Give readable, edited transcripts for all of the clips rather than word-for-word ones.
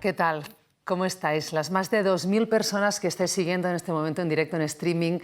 ¿Qué tal? ¿Cómo estáis? Las más de 2000 personas que estáis siguiendo en este momento en directo en streaming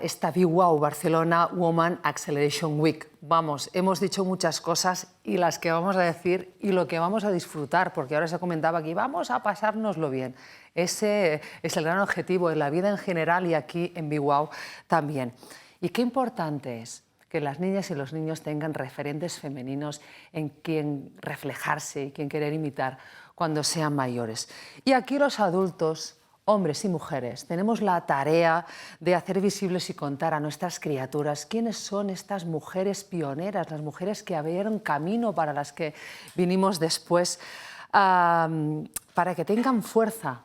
esta BWOW Barcelona Woman Acceleration Week. Vamos, hemos dicho muchas cosas y las que vamos a decir y lo que vamos a disfrutar, porque ahora se comentaba aquí, vamos a pasárnoslo bien. Ese es el gran objetivo en la vida en general y aquí en BWOW también. Y qué importante es que las niñas y los niños tengan referentes femeninos en quien reflejarse y quien querer imitar cuando sean mayores. Y aquí los adultos, hombres y mujeres, tenemos la tarea de hacer visibles y contar a nuestras criaturas quiénes son estas mujeres pioneras, las mujeres que abrieron camino para las que vinimos después, para que tengan fuerza.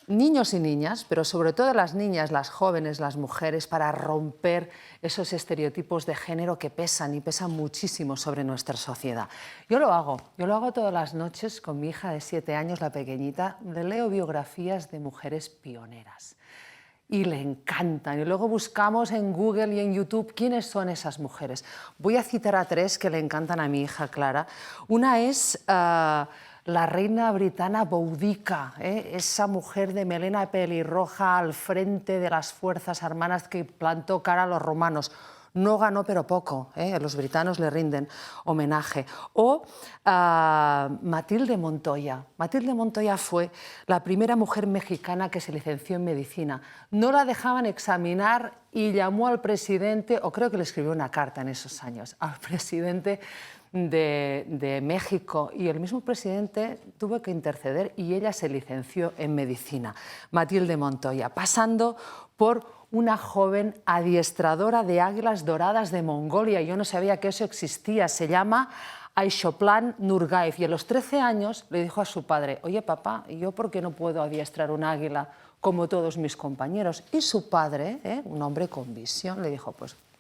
Niños y niñas, pero sobre todo las niñas, las jóvenes, las mujeres, para romper esos estereotipos de género que pesan y pesan muchísimo sobre nuestra sociedad. Yo lo hago todas las noches con mi hija de 7 años, la pequeñita, le leo biografías de mujeres pioneras y le encantan. Y luego buscamos en Google y en YouTube quiénes son esas mujeres. Voy a citar a 3 que le encantan a mi hija Clara. Una es la reina britana Boudica, esa mujer de melena pelirroja al frente de las fuerzas armadas que plantó cara a los romanos. No ganó, pero poco, los britanos le rinden homenaje. O Matilde Montoya. Matilde Montoya fue la primera mujer mexicana que se licenció en medicina. No la dejaban examinar y llamó al presidente, o creo que le escribió una carta en esos años, al presidente de México, y el mismo presidente tuvo que interceder y ella se licenció en medicina, Matilde Montoya, pasando por una joven adiestradora de águilas doradas de Mongolia. Yo no sabía que eso existía, se llama Ayshoplan Nurgaev, y a los 13 años le dijo a su padre: oye papá, ¿yo por qué no puedo adiestrar un águila como todos mis compañeros? Y su padre, un hombre con visión, le dijo: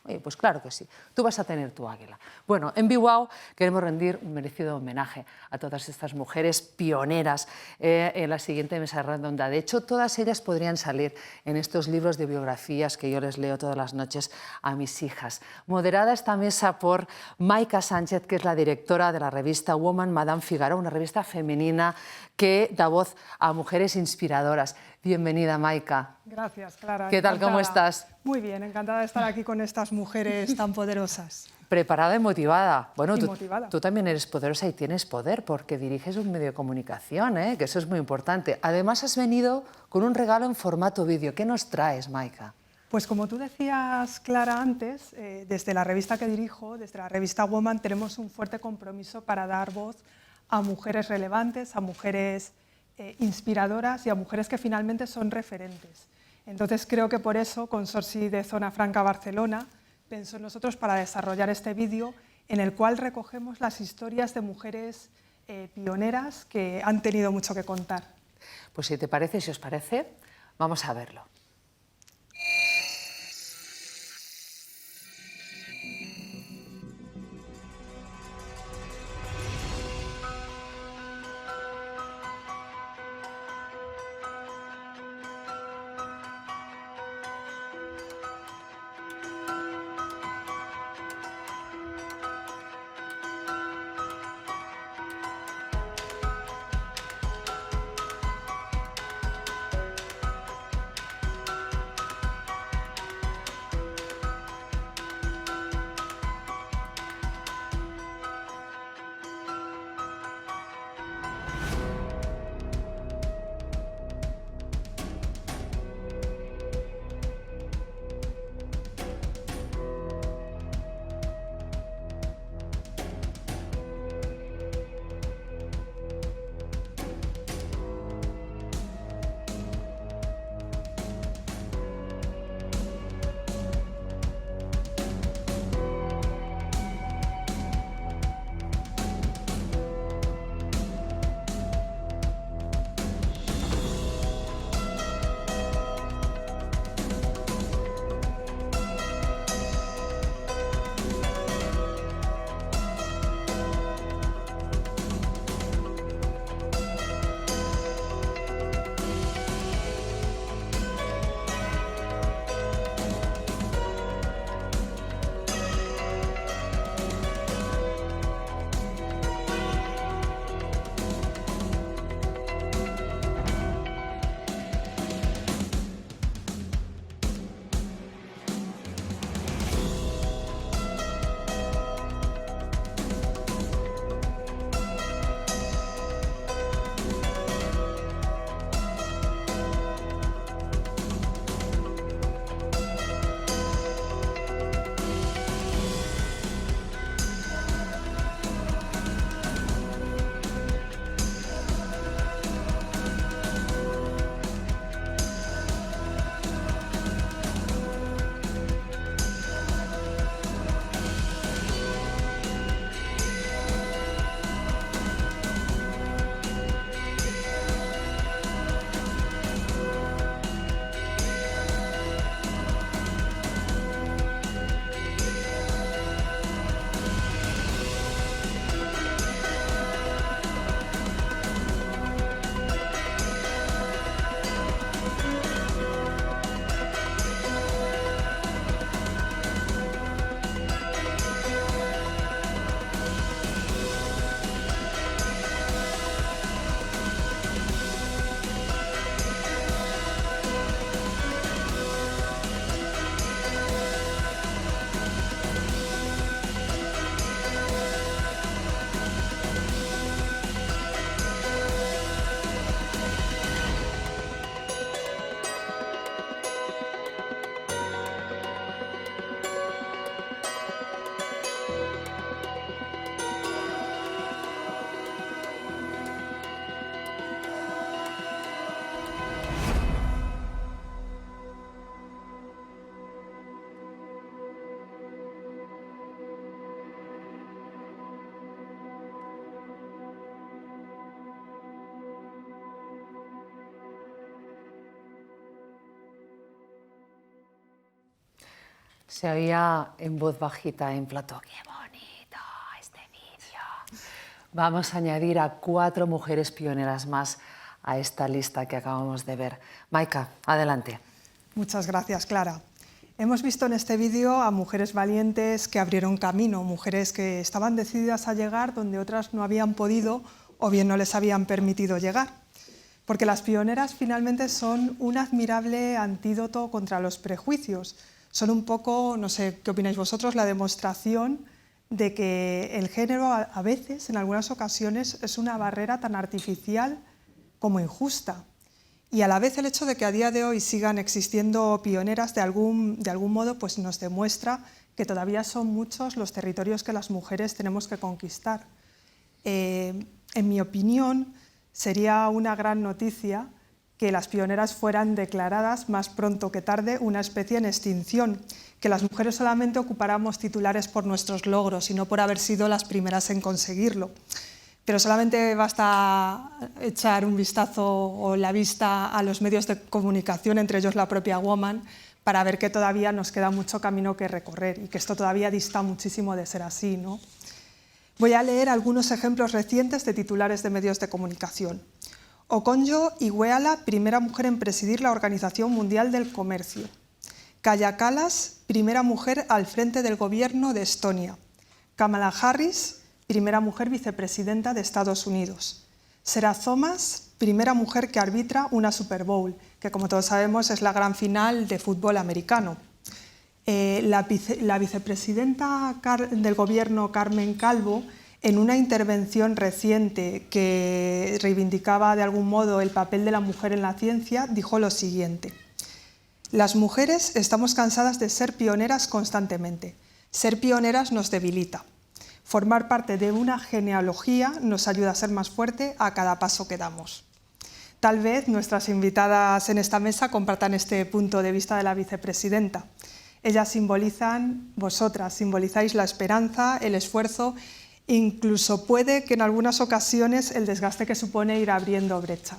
oye, pues claro que sí, tú vas a tener tu águila. Bueno, en BWOW queremos rendir un merecido homenaje a todas estas mujeres pioneras en la siguiente mesa redonda. De hecho, todas ellas podrían salir en estos libros de biografías que yo les leo todas las noches a mis hijas. Moderada esta mesa por Maika Sánchez, que es la directora de la revista Woman Madame Figaro, una revista femenina que da voz a mujeres inspiradoras. Bienvenida, Maika. Gracias, Clara. ¿Qué tal, cómo estás? Muy bien, encantada de estar aquí con estas mujeres tan poderosas. Preparada y motivada. Bueno, motivada. Tú también eres poderosa y tienes poder porque diriges un medio de comunicación, que eso es muy importante. Además, has venido con un regalo en formato vídeo. ¿Qué nos traes, Maika? Pues como tú decías, Clara, antes, desde la revista que dirijo, desde la revista Woman, tenemos un fuerte compromiso para dar voz a mujeres relevantes, a mujeres inspiradoras y a mujeres que finalmente son referentes. Entonces creo que por eso Consorci de Zona Franca Barcelona pensó en nosotros para desarrollar este vídeo en el cual recogemos las historias de mujeres pioneras que han tenido mucho que contar. Pues si te parece, si os parece, vamos a verlo. Se oía en voz bajita en plató. ¡Qué bonito este vídeo! Vamos a añadir a 4 mujeres pioneras más a esta lista que acabamos de ver. Maika, adelante. Muchas gracias, Clara. Hemos visto en este vídeo a mujeres valientes que abrieron camino, mujeres que estaban decididas a llegar donde otras no habían podido o bien no les habían permitido llegar. Porque las pioneras finalmente son un admirable antídoto contra los prejuicios. Son un poco, no sé qué opináis vosotros, la demostración de que el género a veces, en algunas ocasiones, es una barrera tan artificial como injusta. Y a la vez el hecho de que a día de hoy sigan existiendo pioneras de algún modo pues nos demuestra que todavía son muchos los territorios que las mujeres tenemos que conquistar. En mi opinión, sería una gran noticia que las pioneras fueran declaradas más pronto que tarde una especie en extinción, que las mujeres solamente ocupáramos titulares por nuestros logros y no por haber sido las primeras en conseguirlo. Pero solamente basta echar un vistazo o la vista a los medios de comunicación, entre ellos la propia Woman, para ver que todavía nos queda mucho camino que recorrer y que esto todavía dista muchísimo de ser así, ¿no? Voy a leer algunos ejemplos recientes de titulares de medios de comunicación. Okonjo Iweala, primera mujer en presidir la Organización Mundial del Comercio. Kaja Kallas, primera mujer al frente del gobierno de Estonia. Kamala Harris, primera mujer vicepresidenta de Estados Unidos. Sarah Thomas, primera mujer que arbitra una Super Bowl, que como todos sabemos es la gran final de fútbol americano. La vicepresidenta del gobierno, Carmen Calvo, en una intervención reciente que reivindicaba de algún modo el papel de la mujer en la ciencia, dijo lo siguiente: las mujeres estamos cansadas de ser pioneras constantemente. Ser pioneras nos debilita. Formar parte de una genealogía nos ayuda a ser más fuerte a cada paso que damos. Tal vez nuestras invitadas en esta mesa compartan este punto de vista de la vicepresidenta. Ellas simbolizan, vosotras simbolizáis la esperanza, el esfuerzo, incluso puede que en algunas ocasiones el desgaste que supone ir abriendo brecha.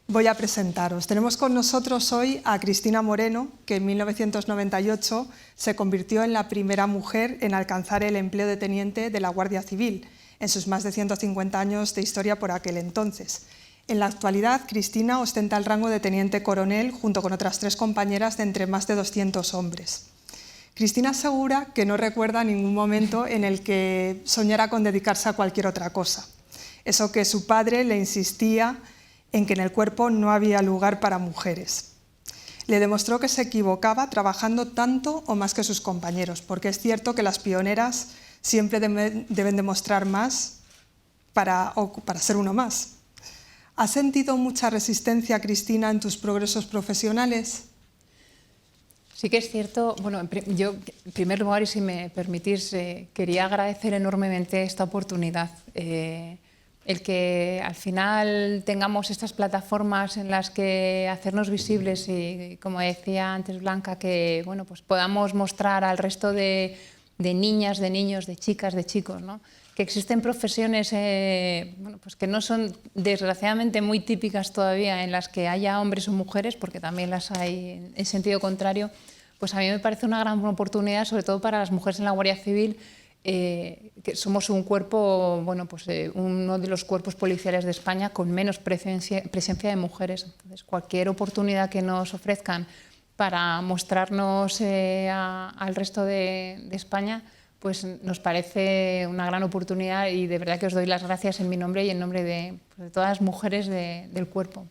Voy a presentaros. Tenemos con nosotros hoy a Cristina Moreno, que en 1998 se convirtió en la primera mujer en alcanzar el empleo de teniente de la Guardia Civil, en sus más de 150 años de historia por aquel entonces. En la actualidad, Cristina ostenta el rango de teniente coronel junto con otras 3 compañeras de entre más de 200 hombres. Cristina asegura que no recuerda ningún momento en el que soñara con dedicarse a cualquier otra cosa. Eso que su padre le insistía en que en el cuerpo no había lugar para mujeres. Le demostró que se equivocaba trabajando tanto o más que sus compañeros, porque es cierto que las pioneras siempre deben demostrar más para ser uno más. ¿Has sentido mucha resistencia, Cristina, en tus progresos profesionales? Sí que es cierto. Bueno, yo en primer lugar, y si me permitís, quería agradecer enormemente esta oportunidad. El que al final tengamos estas plataformas en las que hacernos visibles y, como decía antes Blanca, que bueno, pues podamos mostrar al resto de niñas, de niños, de chicas, de chicos, ¿no? Que existen profesiones bueno, pues que no son desgraciadamente muy típicas todavía en las que haya hombres o mujeres, porque también las hay en sentido contrario. Pues a mí me parece una gran oportunidad, sobre todo para las mujeres en la Guardia Civil, que somos un cuerpo, bueno, pues uno de los cuerpos policiales de España con menos presencia de mujeres. Entonces, cualquier oportunidad que nos ofrezcan para mostrarnos al resto de España, pues nos parece una gran oportunidad, y de verdad que os doy las gracias en mi nombre y en nombre de todas las mujeres del cuerpo.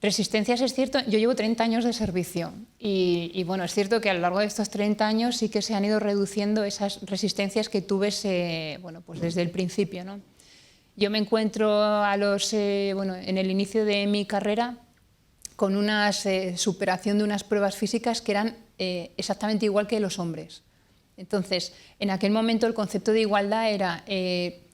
Resistencias, es cierto, yo llevo 30 años de servicio y bueno, es cierto que a lo largo de estos 30 años sí que se han ido reduciendo esas resistencias que tuve bueno, pues desde el principio, ¿no? Yo me encuentro bueno, en el inicio de mi carrera con una superación de unas pruebas físicas que eran exactamente igual que los hombres. Entonces, en aquel momento el concepto de igualdad era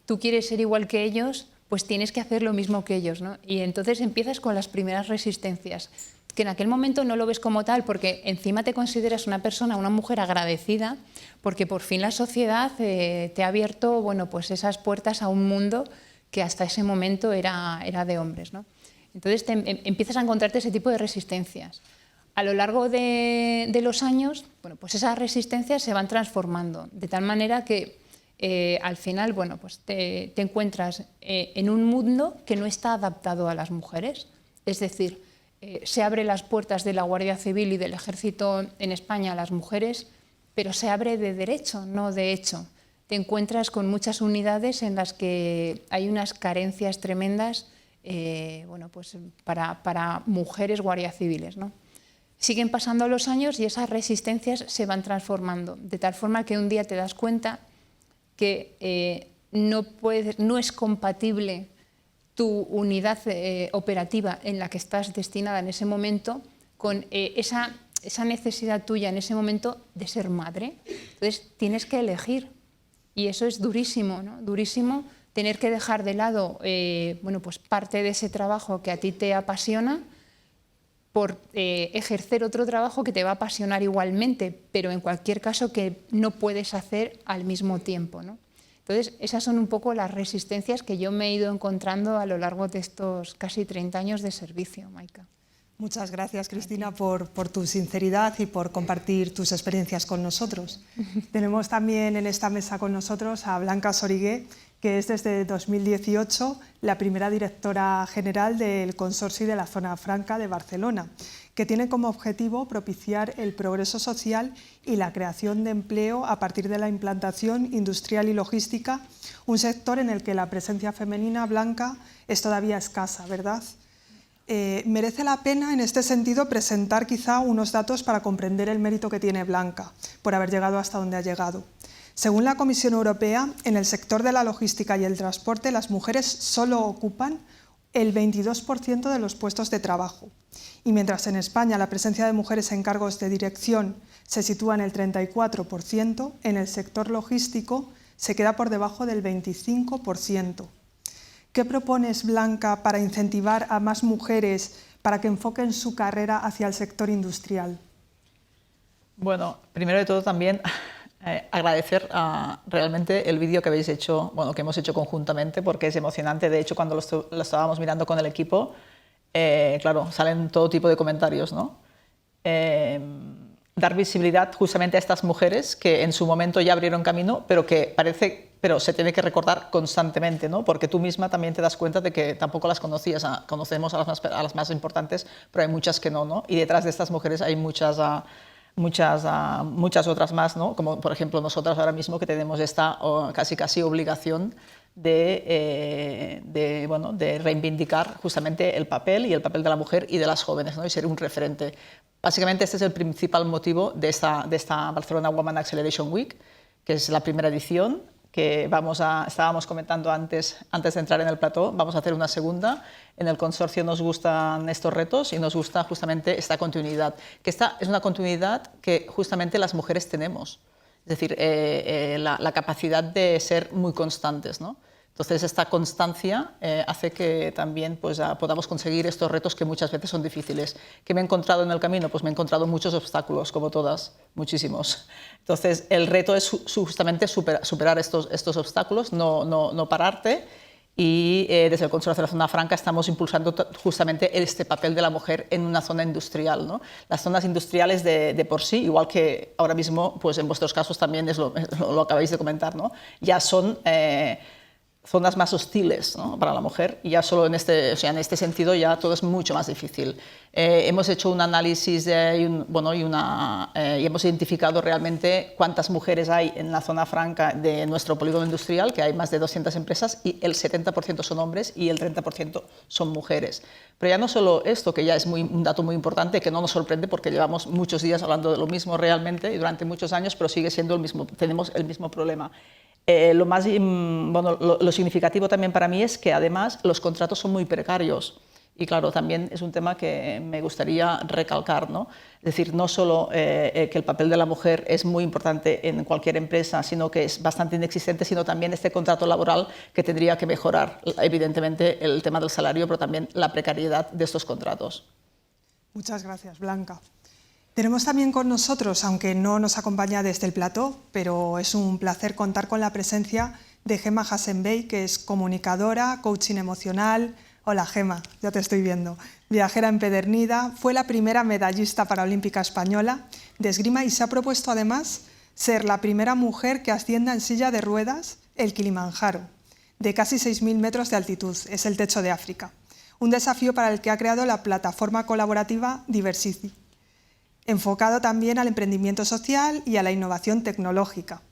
tú quieres ser igual que ellos, pues tienes que hacer lo mismo que ellos, ¿no? Y entonces empiezas con las primeras resistencias, que en aquel momento no lo ves como tal, porque encima te consideras una persona, una mujer agradecida, porque por fin la sociedad te ha abierto, bueno, pues esas puertas a un mundo que hasta ese momento era de hombres, ¿no? Entonces empiezas a encontrarte ese tipo de resistencias. a lo largo de los años, bueno, pues esas resistencias se van transformando, de tal manera que al final, bueno, pues te encuentras en un mundo que no está adaptado a las mujeres. Es decir, se abren las puertas de la Guardia Civil y del Ejército en España a las mujeres, pero se abre de derecho, no de hecho. Te encuentras con muchas unidades en las que hay unas carencias tremendas bueno, pues para mujeres guardias civiles, ¿no? Siguen pasando los años y esas resistencias se van transformando, de tal forma que un día te das cuenta que no es compatible tu unidad operativa en la que estás destinada en ese momento con esa necesidad tuya en ese momento de ser madre. Entonces tienes que elegir y eso es durísimo, ¿no? Durísimo tener que dejar de lado bueno, pues parte de ese trabajo que a ti te apasiona por ejercer otro trabajo que te va a apasionar igualmente, pero en cualquier caso que no puedes hacer al mismo tiempo, ¿no? Entonces, esas son un poco las resistencias que yo me he ido encontrando a lo largo de estos casi 30 años de servicio, Maika. Muchas gracias, Cristina, por tu sinceridad y por compartir tus experiencias con nosotros. Tenemos también en esta mesa con nosotros a Blanca Sorigué, que es desde 2018 la primera directora general del Consorcio de la Zona Franca de Barcelona, que tiene como objetivo propiciar el progreso social y la creación de empleo a partir de la implantación industrial y logística, un sector en el que la presencia femenina, Blanca, es todavía escasa, ¿verdad? Merece la pena en este sentido presentar quizá unos datos para comprender el mérito que tiene Blanca por haber llegado hasta donde ha llegado. Según la Comisión Europea, en el sector de la logística y el transporte las mujeres solo ocupan el 22% de los puestos de trabajo. Y mientras en España la presencia de mujeres en cargos de dirección se sitúa en el 34%, en el sector logístico se queda por debajo del 25%. ¿Qué propones, Blanca, para incentivar a más mujeres para que enfoquen su carrera hacia el sector industrial? Bueno, primero de todo también agradecer realmente el vídeo que habéis hecho, bueno, que hemos hecho conjuntamente, porque es emocionante. De hecho, cuando lo estábamos mirando con el equipo, claro, salen todo tipo de comentarios, ¿no? Dar visibilidad justamente a estas mujeres que en su momento ya abrieron camino, pero se tiene que recordar constantemente, ¿no? Porque tú misma también te das cuenta de que tampoco las conocías. Conocemos a las más importantes, pero hay muchas que no, ¿no? Y detrás de estas mujeres hay muchas otras más, ¿no? Como por ejemplo nosotras ahora mismo que tenemos esta casi obligación de reivindicar justamente el papel de la mujer y de las jóvenes, ¿no? Y ser un referente. Básicamente este es el principal motivo de esta Barcelona Women Acceleration Week, que es la primera edición, que estábamos comentando antes de entrar en el plató. Vamos a hacer una segunda. En el consorcio nos gustan estos retos y nos gusta justamente esta continuidad, que esta es una continuidad que justamente las mujeres tenemos, es decir, la capacidad de ser muy constantes, ¿no? Entonces esta constancia hace que también pues, podamos conseguir estos retos que muchas veces son difíciles. ¿Qué me he encontrado en el camino? Pues me he encontrado muchos obstáculos, como todas, muchísimos. Entonces el reto es justamente superar estos obstáculos, no pararte. Y desde el Consorcio de la Zona Franca estamos impulsando justamente este papel de la mujer en una zona industrial, ¿no? Las zonas industriales de por sí, igual que ahora mismo, pues en vuestros casos también lo acabáis de comentar, ¿no? Ya son zonas más hostiles, ¿no? Para la mujer, y ya solo en este sentido ya todo es mucho más difícil. Hemos hecho un análisis y hemos identificado realmente cuántas mujeres hay en la zona franca de nuestro polígono industrial, que hay más de 200 empresas y el 70% son hombres y el 30% son mujeres. Pero ya no solo esto, que ya es un dato muy importante, que no nos sorprende porque llevamos muchos días hablando de lo mismo realmente y durante muchos años, pero sigue siendo el mismo, tenemos el mismo problema. Lo significativo también para mí es que además los contratos son muy precarios y claro, también es un tema que me gustaría recalcar, ¿no? Es decir, no solo que el papel de la mujer es muy importante en cualquier empresa, sino que es bastante inexistente, sino también este contrato laboral que tendría que mejorar, evidentemente, el tema del salario, pero también la precariedad de estos contratos. Muchas gracias, Blanca. Tenemos también con nosotros, aunque no nos acompaña desde el plató, pero es un placer contar con la presencia de Gemma Hassenbey, que es comunicadora, coaching emocional, Hola Gema, ya te estoy viendo. Viajera empedernida, fue la primera medallista paralímpica española de esgrima y se ha propuesto además ser la primera mujer que ascienda en silla de ruedas el Kilimanjaro, de casi 6.000 metros de altitud, es el techo de África. Un desafío para el que ha creado la plataforma colaborativa Diversity, enfocado también al emprendimiento social y a la innovación tecnológica.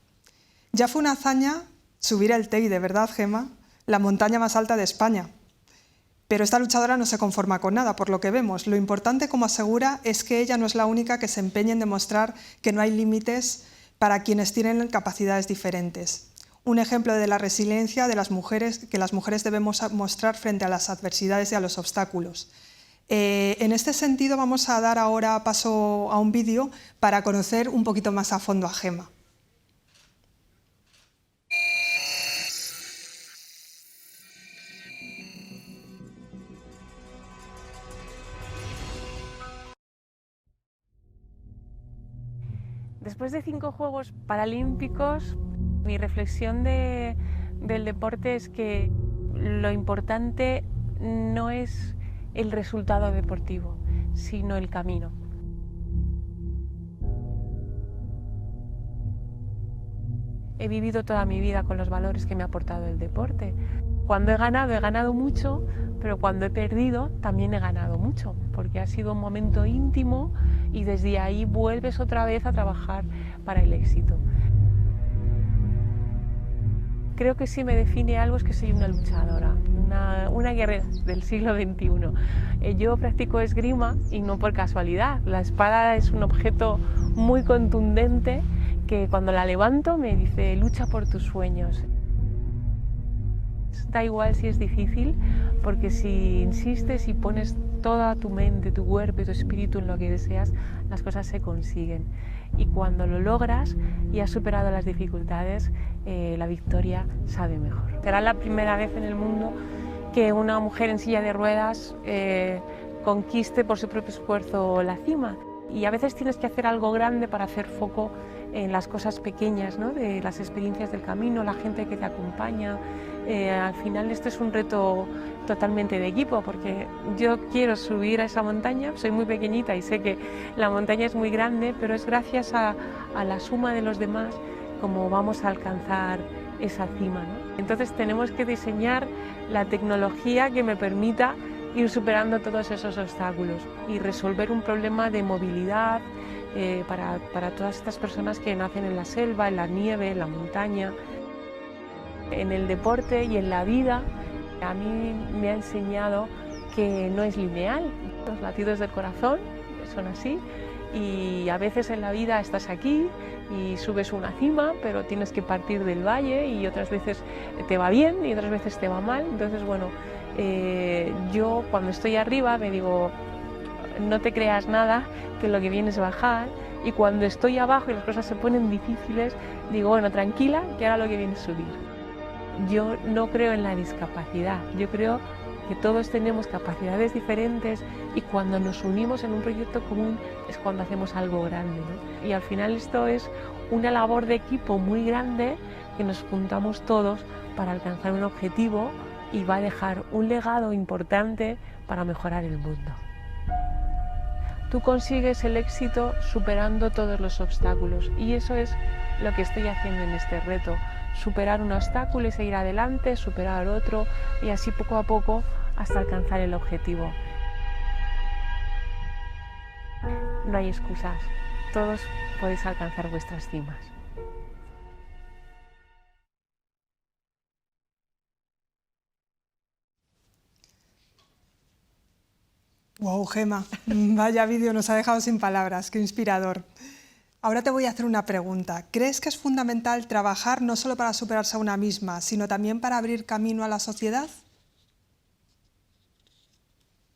Ya fue una hazaña subir el Teide, ¿verdad, Gema? La montaña más alta de España. Pero esta luchadora no se conforma con nada, por lo que vemos. Lo importante, como asegura, es que ella no es la única que se empeña en demostrar que no hay límites para quienes tienen capacidades diferentes. Un ejemplo de la resiliencia de las mujeres, que las mujeres debemos mostrar frente a las adversidades y a los obstáculos. En este sentido, vamos a dar ahora paso a un vídeo para conocer un poquito más a fondo a Gema. Después de 5 Juegos Paralímpicos, mi reflexión del deporte es que lo importante no es el resultado deportivo, sino el camino. He vivido toda mi vida con los valores que me ha aportado el deporte. Cuando he ganado mucho, pero cuando he perdido también he ganado mucho, porque ha sido un momento íntimo y desde ahí vuelves otra vez a trabajar para el éxito. Creo que si me define algo es que soy una luchadora, una guerrera del siglo XXI. Yo practico esgrima y no por casualidad. La espada es un objeto muy contundente que cuando la levanto me dice lucha por tus sueños. Da igual si es difícil, porque si insistes y pones toda tu mente, tu cuerpo y tu espíritu en lo que deseas, las cosas se consiguen. Y cuando lo logras y has superado las dificultades, la victoria sabe mejor. Será la primera vez en el mundo que una mujer en silla de ruedas conquiste por su propio esfuerzo la cima. Y a veces tienes que hacer algo grande para hacer foco en las cosas pequeñas, ¿no? De las experiencias del camino, la gente que te acompaña. Al final esto es un reto totalmente de equipo, porque yo quiero subir a esa montaña, soy muy pequeñita y sé que la montaña es muy grande, pero es gracias a la suma de los demás como vamos a alcanzar esa cima, ¿no? Entonces tenemos que diseñar la tecnología que me permita ir superando todos esos obstáculos y resolver un problema de movilidad para todas estas personas que nacen en la selva, en la nieve, en la montaña. En el deporte y en la vida, a mí me ha enseñado que no es lineal. Los latidos del corazón son así y a veces en la vida estás aquí y subes una cima, pero tienes que partir del valle y otras veces te va bien y otras veces te va mal. Entonces, bueno, yo cuando estoy arriba me digo, no te creas nada, que lo que viene es bajar. Y cuando estoy abajo y las cosas se ponen difíciles, digo, bueno, tranquila, que ahora lo que viene es subir. Yo no creo en la discapacidad, yo creo que todos tenemos capacidades diferentes y cuando nos unimos en un proyecto común es cuando hacemos algo grande, ¿no? Y al final esto es una labor de equipo muy grande que nos juntamos todos para alcanzar un objetivo y va a dejar un legado importante para mejorar el mundo. Tú consigues el éxito superando todos los obstáculos y eso es lo que estoy haciendo en este reto. Superar un obstáculo y seguir adelante, superar otro y así poco a poco hasta alcanzar el objetivo. No hay excusas, todos podéis alcanzar vuestras cimas. Wow, Gema, vaya vídeo, nos ha dejado sin palabras, qué inspirador. Ahora te voy a hacer una pregunta. ¿Crees que es fundamental trabajar no solo para superarse a una misma, sino también para abrir camino a la sociedad?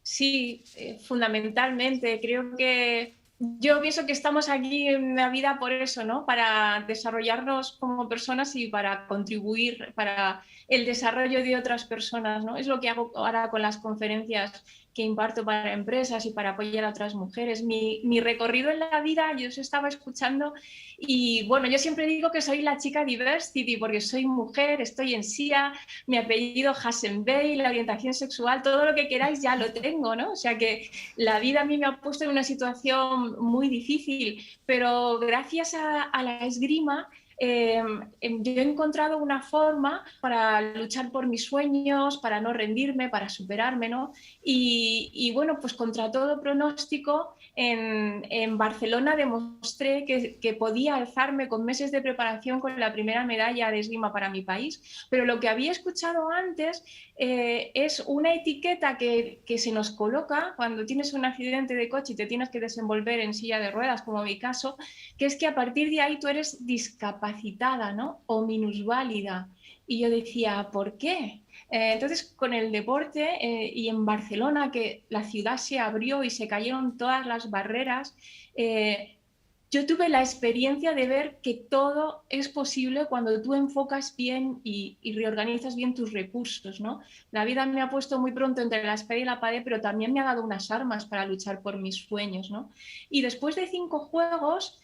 Sí, fundamentalmente. Creo que yo pienso que estamos aquí en la vida por eso, ¿no? Para desarrollarnos como personas y para contribuir para el desarrollo de otras personas, ¿no? Es lo que hago ahora con las conferencias que imparto para empresas y para apoyar a otras mujeres. Mi recorrido en la vida, yo os estaba escuchando y bueno, yo siempre digo que soy la chica diversity porque soy mujer, estoy en SIA, mi apellido Hassenbey, la orientación sexual, todo lo que queráis ya lo tengo, ¿no? O sea que la vida a mí me ha puesto en una situación muy difícil, pero gracias a la esgrima yo he encontrado una forma para luchar por mis sueños, para no rendirme, para superarme, ¿no? Y bueno, pues contra todo pronóstico, en Barcelona demostré que podía alzarme con meses de preparación con la primera medalla de esgrima para mi país, pero lo que había escuchado antes es una etiqueta que se nos coloca cuando tienes un accidente de coche y te tienes que desenvolver en silla de ruedas, como mi caso, que es que a partir de ahí tú eres discapacitada, ¿no? O minusválida. Y yo decía, ¿por qué? Entonces, con el deporte y en Barcelona, que la ciudad se abrió y se cayeron todas las barreras, yo tuve la experiencia de ver que todo es posible cuando tú enfocas bien y reorganizas bien tus recursos, ¿no? La vida me ha puesto muy pronto entre la espada y la pared, pero también me ha dado unas armas para luchar por mis sueños, ¿no? Y después de 5 juegos,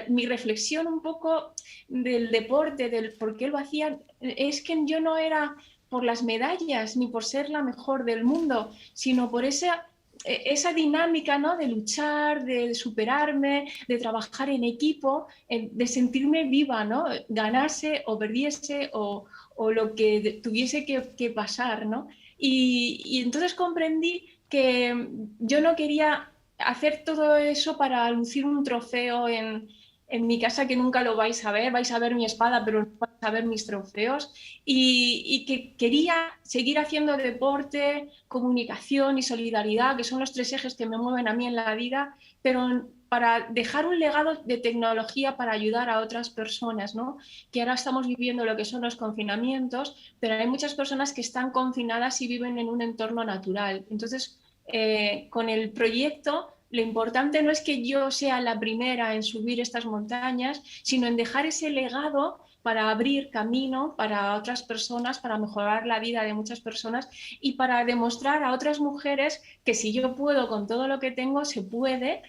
mi reflexión un poco del deporte, del por qué lo hacían, es que yo no era por las medallas ni por ser la mejor del mundo, sino por esa dinámica, ¿no? De luchar, de superarme, de trabajar en equipo, de sentirme viva, ¿no? Ganase o perdiese o lo que tuviese que pasar, ¿no? Y entonces comprendí que yo no quería hacer todo eso para lucir un trofeo en mi casa, que nunca lo vais a ver mi espada, pero no vais a ver mis trofeos, y que quería seguir haciendo deporte, comunicación y solidaridad, que son los 3 ejes que me mueven a mí en la vida, pero para dejar un legado de tecnología para ayudar a otras personas, ¿no? Que ahora estamos viviendo lo que son los confinamientos, pero hay muchas personas que están confinadas y viven en un entorno natural. Entonces, con el proyecto, lo importante no es que yo sea la primera en subir estas montañas, sino en dejar ese legado para abrir camino para otras personas, para mejorar la vida de muchas personas y para demostrar a otras mujeres que si yo puedo con todo lo que tengo, se puede,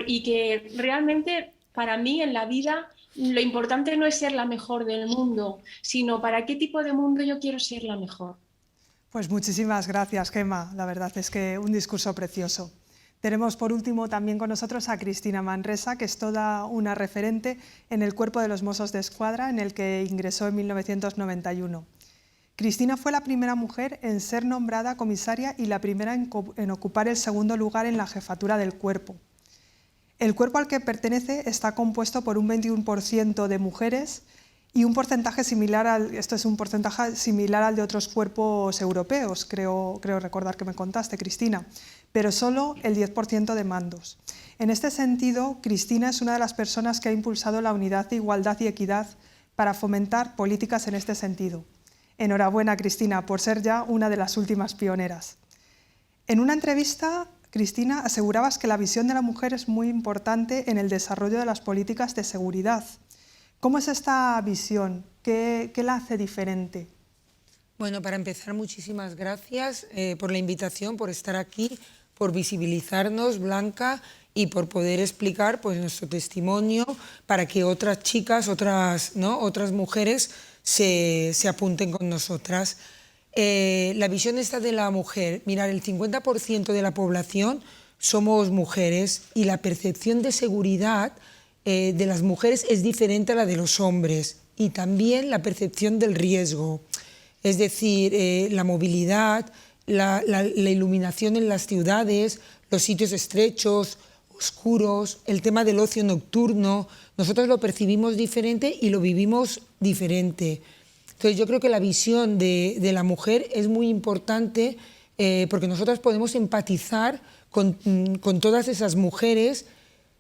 y que realmente para mí en la vida lo importante no es ser la mejor del mundo, sino para qué tipo de mundo yo quiero ser la mejor. Pues muchísimas gracias, Gemma. La verdad es que un discurso precioso. Tenemos por último también con nosotros a Cristina Manresa, que es toda una referente en el Cuerpo de los Mossos d'Esquadra, en el que ingresó en 1991. Cristina fue la primera mujer en ser nombrada comisaria y la primera en ocupar el segundo lugar en la jefatura del cuerpo. El cuerpo al que pertenece está compuesto por un 21% de mujeres y un porcentaje similar esto es un porcentaje similar al de otros cuerpos europeos, creo recordar que me contaste, Cristina, pero solo el 10% de mandos. En este sentido, Cristina es una de las personas que ha impulsado la unidad, igualdad y equidad para fomentar políticas en este sentido. Enhorabuena, Cristina, por ser ya una de las últimas pioneras. En una entrevista, Cristina, asegurabas que la visión de la mujer es muy importante en el desarrollo de las políticas de seguridad. ¿Cómo es esta visión? ¿Qué la hace diferente? Bueno, para empezar, muchísimas gracias por la invitación, por estar aquí, por visibilizarnos, Blanca, y por poder explicar pues, nuestro testimonio para que otras chicas, otras mujeres se apunten con nosotras. La visión esta de la mujer, mirar, el 50% de la población somos mujeres y la percepción de seguridad de las mujeres es diferente a la de los hombres, y también la percepción del riesgo, es decir, la movilidad, la iluminación en las ciudades, los sitios estrechos, oscuros, el tema del ocio nocturno. Nosotros lo percibimos diferente y lo vivimos diferente. Entonces yo creo que la visión de la mujer es muy importante porque nosotras podemos empatizar con todas esas mujeres.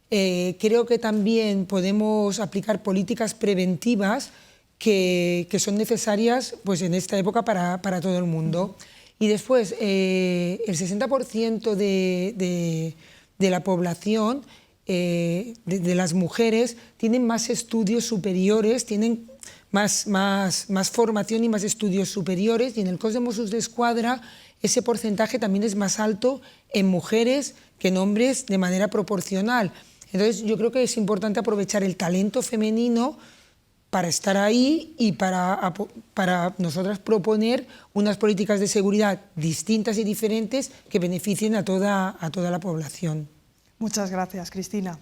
Creo que también podemos aplicar políticas preventivas que son necesarias pues, en esta época para todo el mundo. Y después, el 60% de la población, de las mujeres, tienen más estudios superiores, tienen más formación y más estudios superiores, y en el cos de Mossos d'Esquadra ese porcentaje también es más alto en mujeres que en hombres de manera proporcional. Entonces yo creo que es importante aprovechar el talento femenino para estar ahí y para nosotras proponer unas políticas de seguridad distintas y diferentes que beneficien a toda la población. Muchas gracias, Cristina.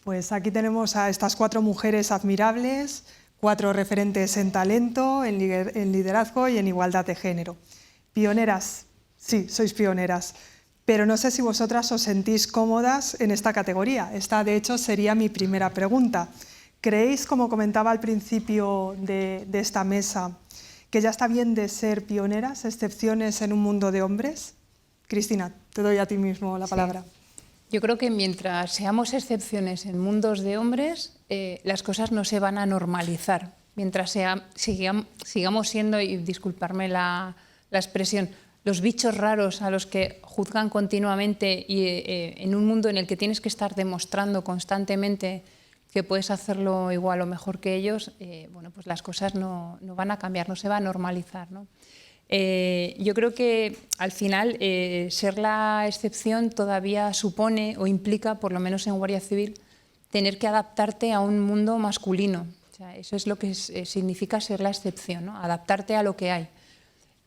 Pues aquí tenemos a estas 4 mujeres admirables, 4 referentes en talento, en liderazgo y en igualdad de género. Pioneras, sí, sois pioneras, pero no sé si vosotras os sentís cómodas en esta categoría. Esta, de hecho, sería mi primera pregunta. ¿Creéis, como comentaba al principio de esta mesa, que ya está bien de ser pioneras, excepciones en un mundo de hombres? Cristina, te doy a ti mismo la palabra. Sí. Yo creo que mientras seamos excepciones en mundos de hombres, las cosas no se van a normalizar. Mientras sigamos siendo, y disculparme la expresión, los bichos raros a los que juzgan continuamente y en un mundo en el que tienes que estar demostrando constantemente que puedes hacerlo igual o mejor que ellos, bueno, pues las cosas no van a cambiar, no se va a normalizar, ¿no? Yo creo que al final ser la excepción todavía supone o implica, por lo menos en Guardia Civil, tener que adaptarte a un mundo masculino. O sea, eso es lo que significa ser la excepción, ¿no? Adaptarte a lo que hay.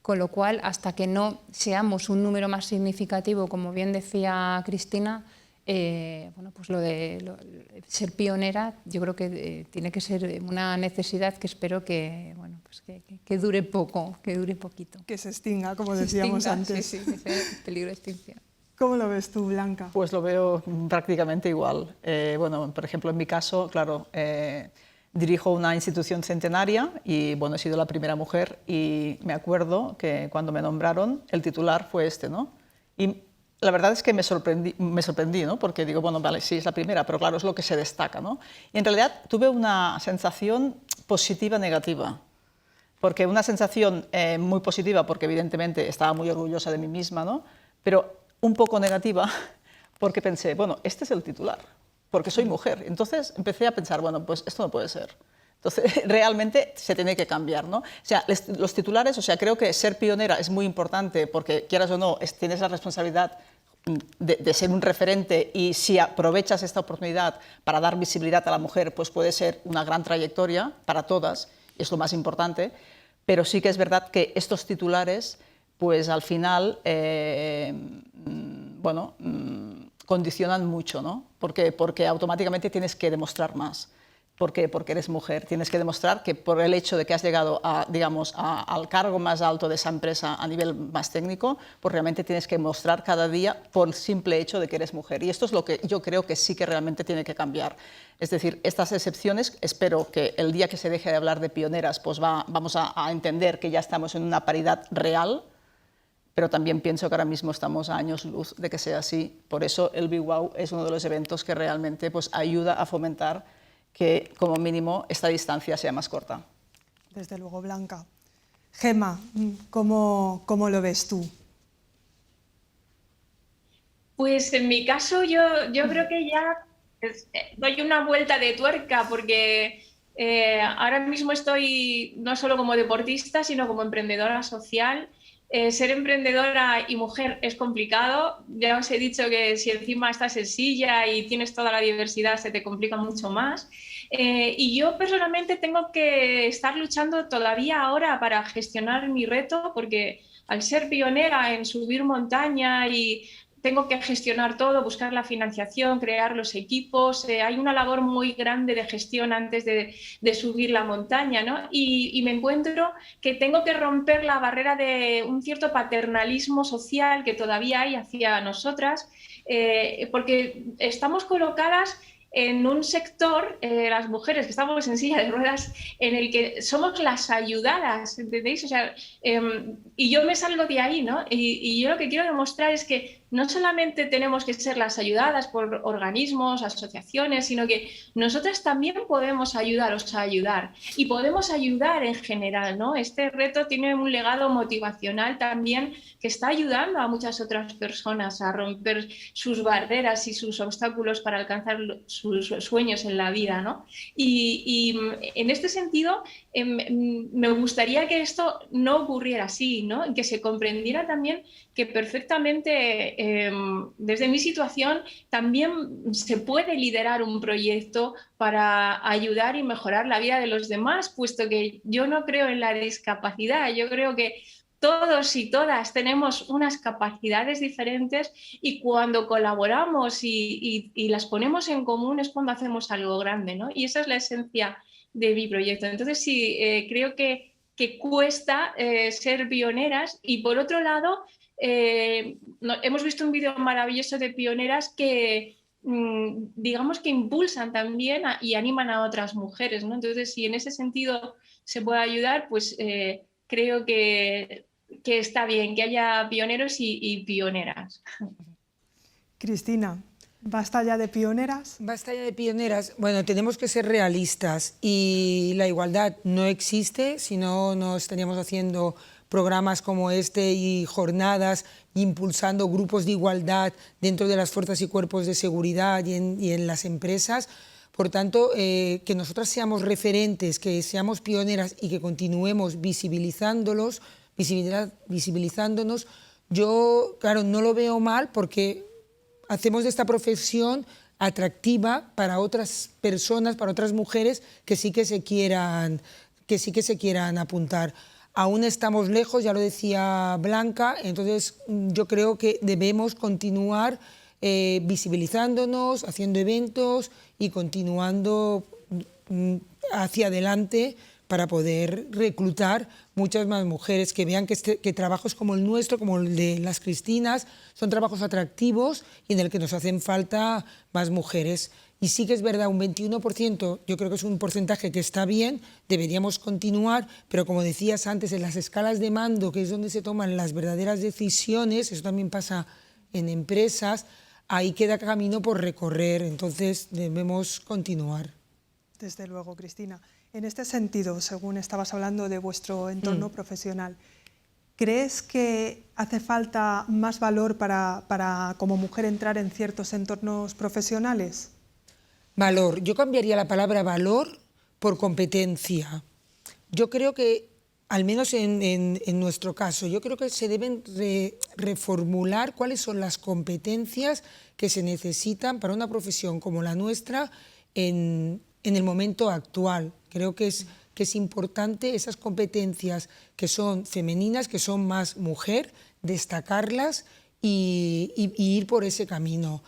Con lo cual, hasta que no seamos un número más significativo, como bien decía Cristina, bueno, pues lo de ser pionera, yo creo que tiene que ser una necesidad que espero que, bueno, pues que dure poco, que dure poquito. Que se extinga, como decíamos antes. Sí, que sea peligro de extinción. ¿Cómo lo ves tú, Blanca? Pues lo veo prácticamente igual. Bueno, por ejemplo, en mi caso, claro, dirijo una institución centenaria y bueno, he sido la primera mujer y me acuerdo que cuando me nombraron el titular fue este, ¿no? Y la verdad es que me sorprendí, ¿no? Porque digo, bueno, vale, sí, es la primera, pero claro, es lo que se destaca, ¿no? Y en realidad tuve una sensación positiva-negativa, porque una sensación muy positiva, porque evidentemente estaba muy orgullosa de mí misma, ¿no? Pero un poco negativa, porque pensé, bueno, este es el titular, porque soy mujer. Entonces empecé a pensar, bueno, pues esto no puede ser. Entonces, realmente se tiene que cambiar, ¿no? O sea, los titulares, o sea, creo que ser pionera es muy importante porque, quieras o no, tienes la responsabilidad de ser un referente y si aprovechas esta oportunidad para dar visibilidad a la mujer, pues puede ser una gran trayectoria para todas, y es lo más importante, pero sí que es verdad que estos titulares, pues al final, bueno, condicionan mucho, ¿no? Porque automáticamente tienes que demostrar más. ¿Por qué? Porque eres mujer. Tienes que demostrar que por el hecho de que has llegado a, digamos, al cargo más alto de esa empresa a nivel más técnico, pues realmente tienes que mostrar cada día por el simple hecho de que eres mujer. Y esto es lo que yo creo que sí que realmente tiene que cambiar. Es decir, estas excepciones, espero que el día que se deje de hablar de pioneras, pues vamos a entender que ya estamos en una paridad real, pero también pienso que ahora mismo estamos a años luz de que sea así. Por eso el Big Wow es uno de los eventos que realmente pues, ayuda a fomentar que, como mínimo, esta distancia sea más corta. Desde luego, Blanca. Gemma, ¿cómo lo ves tú? Pues en mi caso yo creo que ya doy una vuelta de tuerca porque ahora mismo estoy no solo como deportista, sino como emprendedora social. Ser emprendedora y mujer es complicado. Ya os he dicho que si encima estás en silla y tienes toda la diversidad se te complica mucho más. Y yo personalmente tengo que estar luchando todavía ahora para gestionar mi reto porque al ser pionera en subir montaña y tengo que gestionar todo, buscar la financiación, crear los equipos. Hay una labor muy grande de gestión antes de subir la montaña, ¿no? Y me encuentro que tengo que romper la barrera de un cierto paternalismo social que todavía hay hacia nosotras, porque estamos colocadas en un sector, las mujeres que estamos en silla de ruedas, en el que somos las ayudadas, ¿entendéis? O sea, y yo me salgo de ahí, ¿no? Y yo lo que quiero demostrar es que no solamente tenemos que ser las ayudadas por organismos, asociaciones, sino que nosotras también podemos ayudaros a ayudar y podemos ayudar en general, ¿no? Este reto tiene un legado motivacional también que está ayudando a muchas otras personas a romper sus barreras y sus obstáculos para alcanzar sus sueños en la vida, ¿no? Y en este sentido, me gustaría que esto no ocurriera así, ¿no? Que se comprendiera también que perfectamente, desde mi situación, también se puede liderar un proyecto para ayudar y mejorar la vida de los demás, puesto que yo no creo en la discapacidad, yo creo que todos y todas tenemos unas capacidades diferentes y cuando colaboramos y las ponemos en común es cuando hacemos algo grande, ¿no? Y esa es la esencia de mi proyecto. Entonces sí, creo que cuesta ser pioneras y por otro lado hemos visto un vídeo maravilloso de pioneras que digamos que impulsan también y animan a otras mujeres, ¿no? Entonces si en ese sentido se puede ayudar, pues creo que está bien que haya pioneros y pioneras. Cristina, ¿basta ya de pioneras? Basta ya de pioneras. Bueno, tenemos que ser realistas y la igualdad no existe si no nos estaríamos haciendo programas como este y jornadas, impulsando grupos de igualdad dentro de las fuerzas y cuerpos de seguridad y en las empresas. Por tanto, que nosotras seamos referentes, que seamos pioneras y que continuemos visibilizándonos, yo, claro, no lo veo mal porque hacemos de esta profesión atractiva para otras personas, para otras mujeres que sí que se quieran apuntar. Aún estamos lejos, ya lo decía Blanca, entonces yo creo que debemos continuar visibilizándonos, haciendo eventos y continuando hacia adelante para poder reclutar muchas más mujeres que vean que trabajos como el nuestro, como el de las Cristinas, son trabajos atractivos y en el que nos hacen falta más mujeres. Y sí que es verdad, un 21%, yo creo que es un porcentaje que está bien, deberíamos continuar, pero como decías antes, en las escalas de mando, que es donde se toman las verdaderas decisiones, eso también pasa en empresas, ahí queda camino por recorrer, entonces debemos continuar. Desde luego, Cristina. En este sentido, según estabas hablando de vuestro entorno profesional, ¿crees que hace falta más valor para como mujer entrar en ciertos entornos profesionales? Valor. Yo cambiaría la palabra valor por competencia. Yo creo que, al menos en nuestro caso, yo creo que se deben reformular cuáles son las competencias que se necesitan para una profesión como la nuestra en el momento actual. Creo que es importante esas competencias que son femeninas, que son más mujer, destacarlas y ir por ese camino.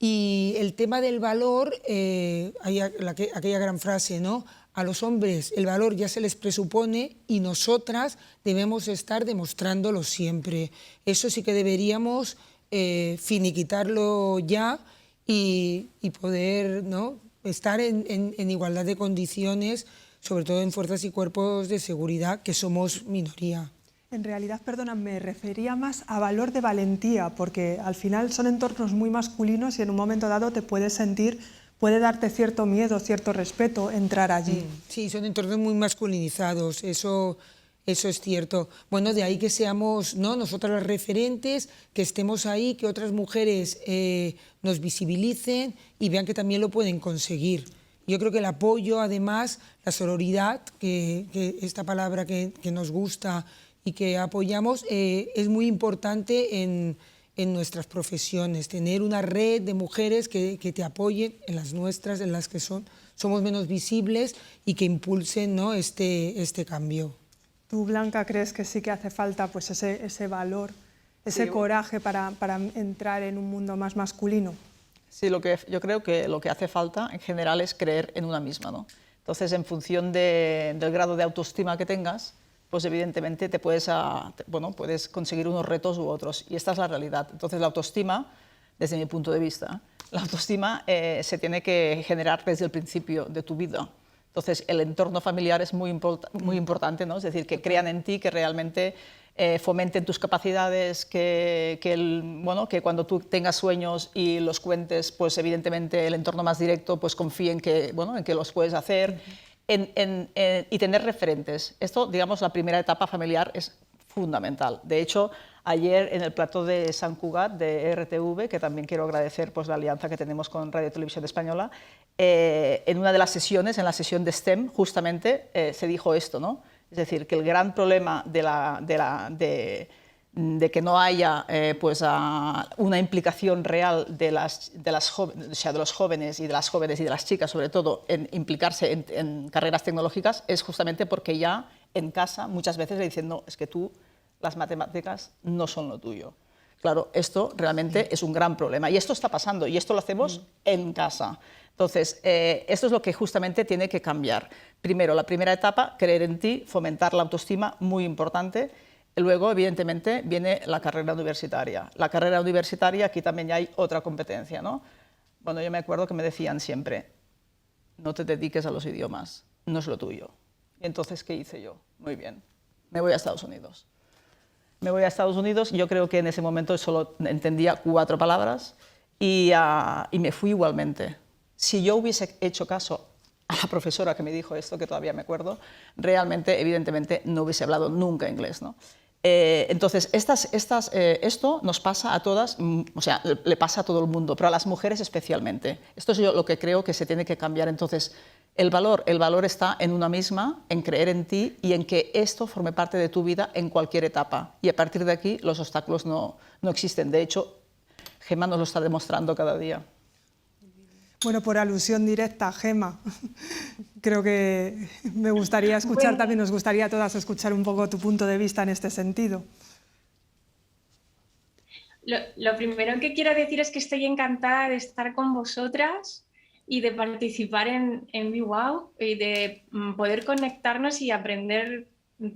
Y el tema del valor, hay aquella gran frase, ¿no? A los hombres el valor ya se les presupone y nosotras debemos estar demostrándolo siempre. Eso sí que deberíamos finiquitarlo ya y poder, ¿no?, estar en igualdad de condiciones, sobre todo en fuerzas y cuerpos de seguridad, que somos minoría. En realidad, perdona, me refería más a valor de valentía, porque al final son entornos muy masculinos y en un momento dado te puedes sentir, puede darte cierto miedo, cierto respeto entrar allí. Sí, son entornos muy masculinizados, eso es cierto. Bueno, de ahí que seamos, ¿no?, nosotras las referentes, que estemos ahí, que otras mujeres nos visibilicen y vean que también lo pueden conseguir. Yo creo que el apoyo, además, la sororidad, que esta palabra que nos gusta y que apoyamos, es muy importante en nuestras profesiones, tener una red de mujeres que te apoyen en las nuestras, en las que somos menos visibles y que impulsen, ¿no?, este cambio. ¿Tú, Blanca, crees que sí que hace falta pues, ese valor, ese coraje para entrar en un mundo más masculino? Sí, yo creo que lo que hace falta en general es creer en una misma, ¿no? Entonces, en función del grado de autoestima que tengas, pues evidentemente puedes conseguir unos retos u otros, y esta es la realidad. Entonces, la autoestima, desde mi punto de vista, la autoestima se tiene que generar desde el principio de tu vida. Entonces, el entorno familiar es muy importante, ¿no? Es decir, que crean en ti, que realmente fomenten tus capacidades, que cuando tú tengas sueños y los cuentes, pues evidentemente el entorno más directo pues confíe en que los puedes hacer, y tener referentes. Esto, digamos, la primera etapa familiar es fundamental. De hecho, ayer en el plató de Sant Cugat, de RTV, que también quiero agradecer pues, la alianza que tenemos con Radio Televisión Española, en una de las sesiones, en la sesión de STEM, justamente se dijo esto, ¿no? Es decir, que el gran problema de que no haya una implicación real de los jóvenes y de las chicas, sobre todo, en implicarse en carreras tecnológicas, es justamente porque ya en casa muchas veces le dicen, no, es que tú, las matemáticas no son lo tuyo. Claro, esto realmente es un gran problema y esto está pasando y esto lo hacemos en casa. Entonces, esto es lo que justamente tiene que cambiar. Primero, la primera etapa, creer en ti, fomentar la autoestima, muy importante. Luego, evidentemente, viene la carrera universitaria. La carrera universitaria, aquí también ya hay otra competencia, ¿no? Bueno, yo me acuerdo que me decían siempre, no te dediques a los idiomas, no es lo tuyo. Y entonces, ¿qué hice yo? Muy bien, me voy a Estados Unidos. Me voy a Estados Unidos, yo creo que en ese momento solo entendía 4 palabras y me fui igualmente. Si yo hubiese hecho caso a la profesora que me dijo esto, que todavía me acuerdo, realmente, evidentemente, no hubiese hablado nunca inglés, ¿no? Entonces, esto nos pasa a todas, o sea, le pasa a todo el mundo, pero a las mujeres especialmente. Esto es lo que creo que se tiene que cambiar. Entonces, el valor está en una misma, en creer en ti y en que esto forme parte de tu vida en cualquier etapa. Y a partir de aquí, los obstáculos no existen. De hecho, Gemma nos lo está demostrando cada día. Bueno, por alusión directa, Gemma, creo que me gustaría escuchar, también nos gustaría a todas escuchar un poco tu punto de vista en este sentido. Lo primero que quiero decir es que estoy encantada de estar con vosotras y de participar en BeWow y de poder conectarnos y aprender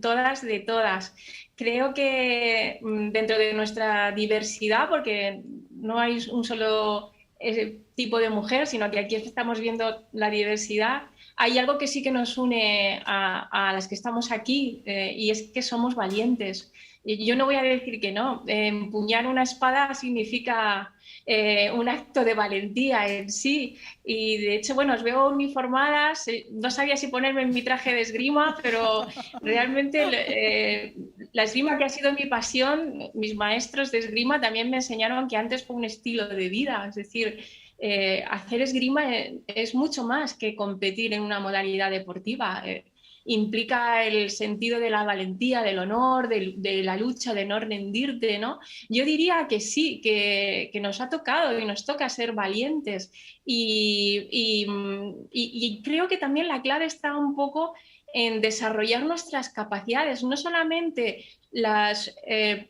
todas de todas. Creo que dentro de nuestra diversidad, porque no hay un solo tipo de mujer, sino que aquí estamos viendo la diversidad, hay algo que sí que nos une a las que estamos aquí y es que somos valientes. Yo no voy a decir que no, empuñar una espada significa un acto de valentía en sí y de hecho, bueno, os veo uniformadas, no sabía si ponerme en mi traje de esgrima, pero realmente la esgrima, que ha sido mi pasión, mis maestros de esgrima también me enseñaron que antes fue un estilo de vida, es decir, hacer esgrima es mucho más que competir en una modalidad deportiva. Implica el sentido de la valentía, del honor, de la lucha, de no rendirte, ¿no? Yo diría que sí, que nos ha tocado y nos toca ser valientes y creo que también la clave está un poco en desarrollar nuestras capacidades, no solamente las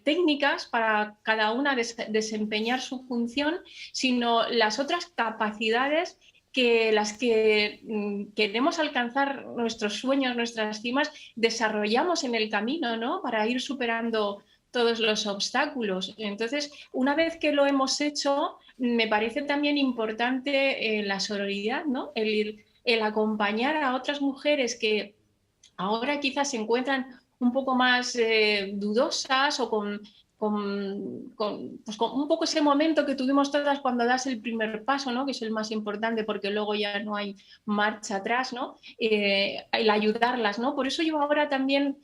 técnicas para cada una desempeñar su función, sino las otras capacidades que las que queremos alcanzar nuestros sueños, nuestras cimas, desarrollamos en el camino, ¿no? Para ir superando todos los obstáculos. Entonces, una vez que lo hemos hecho, me parece también importante la sororidad, ¿no? El acompañar a otras mujeres que ahora quizás se encuentran un poco más dudosas o con un poco ese momento que tuvimos todas cuando das el primer paso, ¿no? Que es el más importante porque luego ya no hay marcha atrás, ¿no? El ayudarlas, ¿no? Por eso yo ahora también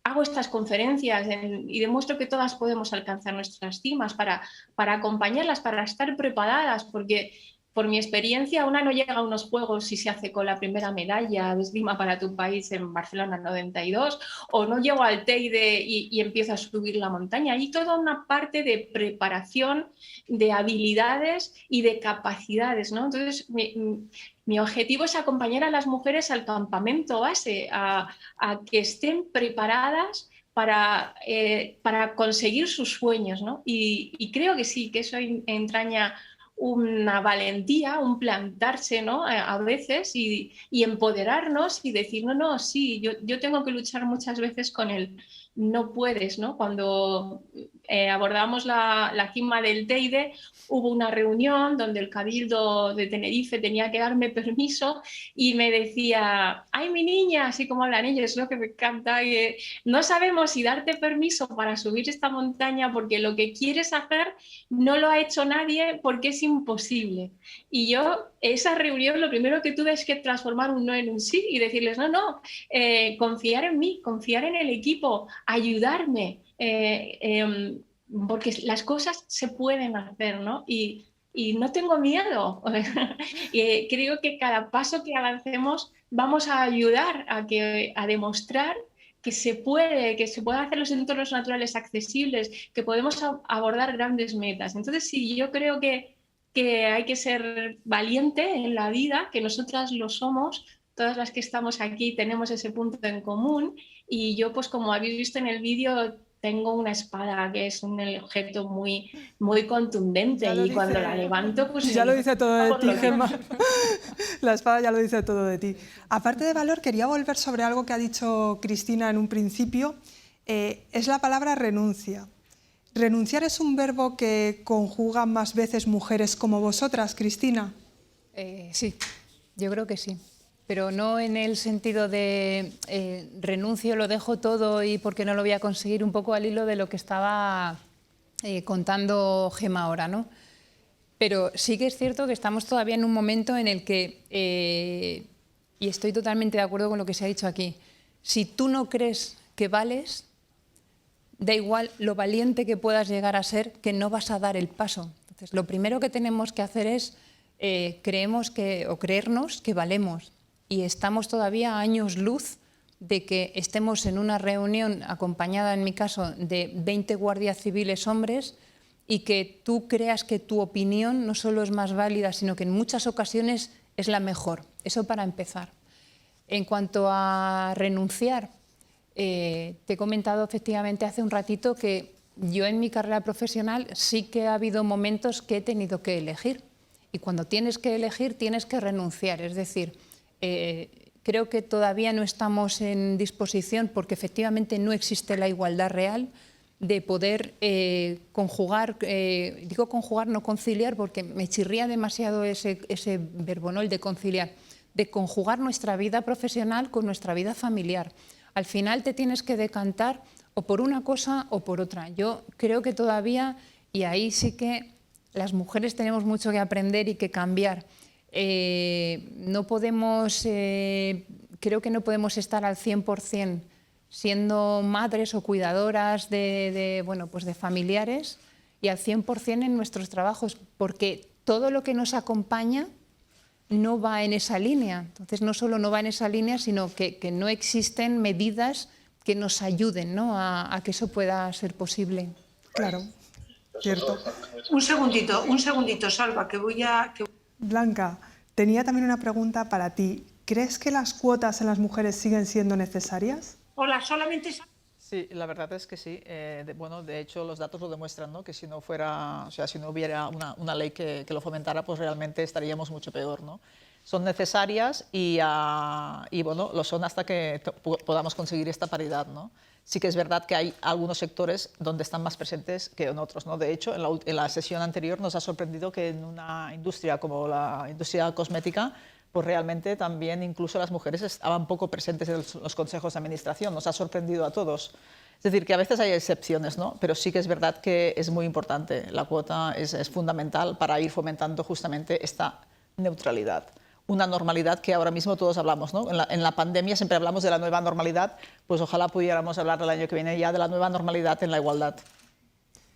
hago estas conferencias y demuestro que todas podemos alcanzar nuestras cimas para acompañarlas, para estar preparadas, porque por mi experiencia, una no llega a unos juegos si se hace con la primera medalla de esgrima para tu país en Barcelona 92, o no llego al Teide y empiezo a subir la montaña. Hay toda una parte de preparación, de habilidades y de capacidades, ¿no? Entonces, mi objetivo es acompañar a las mujeres al campamento base, a que estén preparadas para conseguir sus sueños, ¿no? Y creo que sí, que eso entraña una valentía, un plantarse, ¿no? A veces y empoderarnos y decir, no, sí, yo tengo que luchar muchas veces con el no puedes, ¿no? Cuando abordamos la cima del Teide, hubo una reunión donde el Cabildo de Tenerife tenía que darme permiso y me decía, ¡ay, mi niña! Así como hablan ellos, lo que me encanta, no sabemos si darte permiso para subir esta montaña porque lo que quieres hacer no lo ha hecho nadie porque es imposible. Y yo, esa reunión, lo primero que tuve es que transformar un no en un sí y decirles, no, confiar en mí, confiar en el equipo, ayudarme, porque las cosas se pueden hacer, ¿no? Y no tengo miedo. Creo que cada paso que avancemos vamos a ayudar a demostrar que se puede hacer los entornos naturales accesibles, que podemos abordar grandes metas. Entonces, sí, yo creo que hay que ser valiente en la vida, que nosotras lo somos, todas las que estamos aquí tenemos ese punto en común, y yo, pues como habéis visto en el vídeo, tengo una espada que es un objeto muy, muy contundente y cuando la levanto, pues... Ya lo dice todo de ti, Gemma. La espada ya lo dice todo de ti. Aparte de valor, quería volver sobre algo que ha dicho Cristina en un principio. Es la palabra renuncia. ¿Renunciar es un verbo que conjugan más veces mujeres como vosotras, Cristina? Sí, yo creo que sí. Pero no en el sentido de renuncio, lo dejo todo y porque no lo voy a conseguir, un poco al hilo de lo que estaba contando Gemma ahora, ¿no? Pero sí que es cierto que estamos todavía en un momento en el que, y estoy totalmente de acuerdo con lo que se ha dicho aquí, si tú no crees que vales, da igual lo valiente que puedas llegar a ser, que no vas a dar el paso. Entonces, lo primero que tenemos que hacer es creernos que valemos. Y estamos todavía a años luz de que estemos en una reunión acompañada, en mi caso, de 20 guardias civiles hombres y que tú creas que tu opinión no solo es más válida, sino que en muchas ocasiones es la mejor. Eso para empezar. En cuanto a renunciar, te he comentado efectivamente hace un ratito que yo en mi carrera profesional sí que ha habido momentos que he tenido que elegir. Y cuando tienes que elegir, tienes que renunciar. Es decir, creo que todavía no estamos en disposición, porque efectivamente no existe la igualdad real, de poder conjugar, digo conjugar, no conciliar, porque me chirría demasiado ese verbo, ¿no? El de conciliar, de conjugar nuestra vida profesional con nuestra vida familiar. Al final te tienes que decantar o por una cosa o por otra. Yo creo que todavía, y ahí sí que las mujeres tenemos mucho que aprender y que cambiar. No podemos, creo que no podemos estar al 100% siendo madres o cuidadoras de familiares y al 100% en nuestros trabajos, porque todo lo que nos acompaña no va en esa línea. Entonces, no solo no va en esa línea, sino que no existen medidas que nos ayuden, ¿no?, a que eso pueda ser posible. Claro, cierto. Un segundito, Salva, que voy a... Blanca, tenía también una pregunta para ti. ¿Crees que las cuotas en las mujeres siguen siendo necesarias? Hola, solamente... Sí, la verdad es que sí. De hecho, los datos lo demuestran, ¿no? Que si no hubiera una ley que lo fomentara, pues realmente estaríamos mucho peor, ¿no? Son necesarias y lo son hasta que podamos conseguir esta paridad, ¿no? Sí que es verdad que hay algunos sectores donde están más presentes que en otros, ¿no? De hecho, en la sesión anterior nos ha sorprendido que en una industria como la industria cosmética, pues realmente también incluso las mujeres estaban poco presentes en los consejos de administración. Nos ha sorprendido a todos. Es decir, que a veces hay excepciones, ¿no? Pero sí que es verdad que es muy importante. La cuota es fundamental para ir fomentando justamente esta neutralidad. Una normalidad que ahora mismo todos hablamos, ¿no? En la pandemia siempre hablamos de la nueva normalidad, pues ojalá pudiéramos hablar el año que viene ya de la nueva normalidad en la igualdad.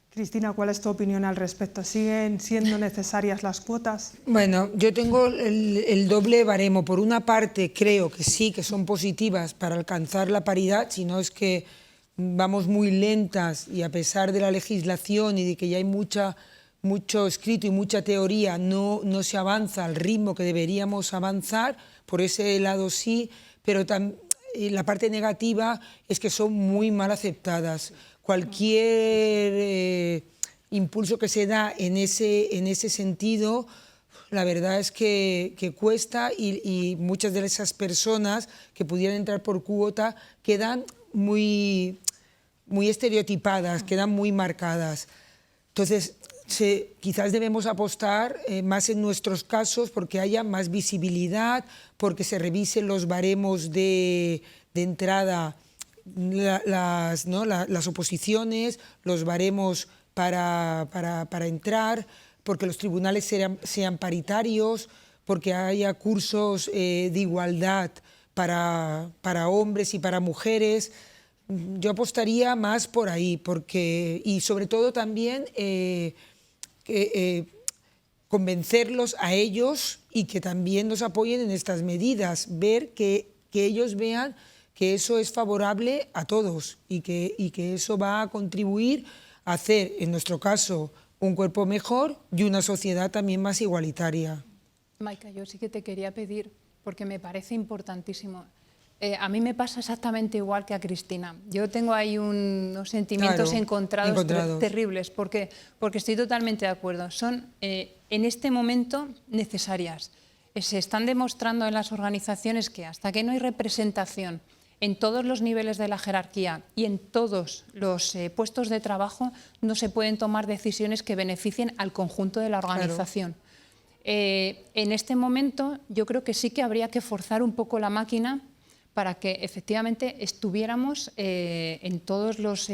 Cristina, ¿cuál es tu opinión al respecto? ¿Siguen siendo necesarias las cuotas? Bueno, yo tengo el doble baremo. Por una parte, creo que sí, que son positivas para alcanzar la paridad, si no es que vamos muy lentas y a pesar de la legislación y de que ya hay mucho escrito y mucha teoría, no se avanza al ritmo que deberíamos avanzar. Por ese lado sí, pero la parte negativa es que son muy mal aceptadas. Cualquier impulso que se da en ese sentido, la verdad es que cuesta y muchas de esas personas que pudieran entrar por cuota quedan muy muy estereotipadas, quedan muy marcadas. Entonces, quizás debemos apostar más en nuestros casos porque haya más visibilidad, porque se revisen los baremos de entrada, las oposiciones, los baremos para entrar, porque los tribunales sean paritarios, porque haya cursos de igualdad para hombres y para mujeres. Yo apostaría más por ahí, y sobre todo también convencerlos a ellos y que también nos apoyen en estas medidas, ver que ellos vean que eso es favorable a todos y que eso va a contribuir a hacer, en nuestro caso, un cuerpo mejor y una sociedad también más igualitaria. Maika, yo sí que te quería pedir, porque me parece importantísimo. A mí me pasa exactamente igual que a Cristina. Yo tengo ahí unos sentimientos encontrados terribles, porque estoy totalmente de acuerdo. Son en este momento necesarias. Se están demostrando en las organizaciones que hasta que no hay representación en todos los niveles de la jerarquía y en todos los puestos de trabajo, no se pueden tomar decisiones que beneficien al conjunto de la organización. En este momento yo creo que sí que habría que forzar un poco la máquina para que efectivamente estuviéramos en todos los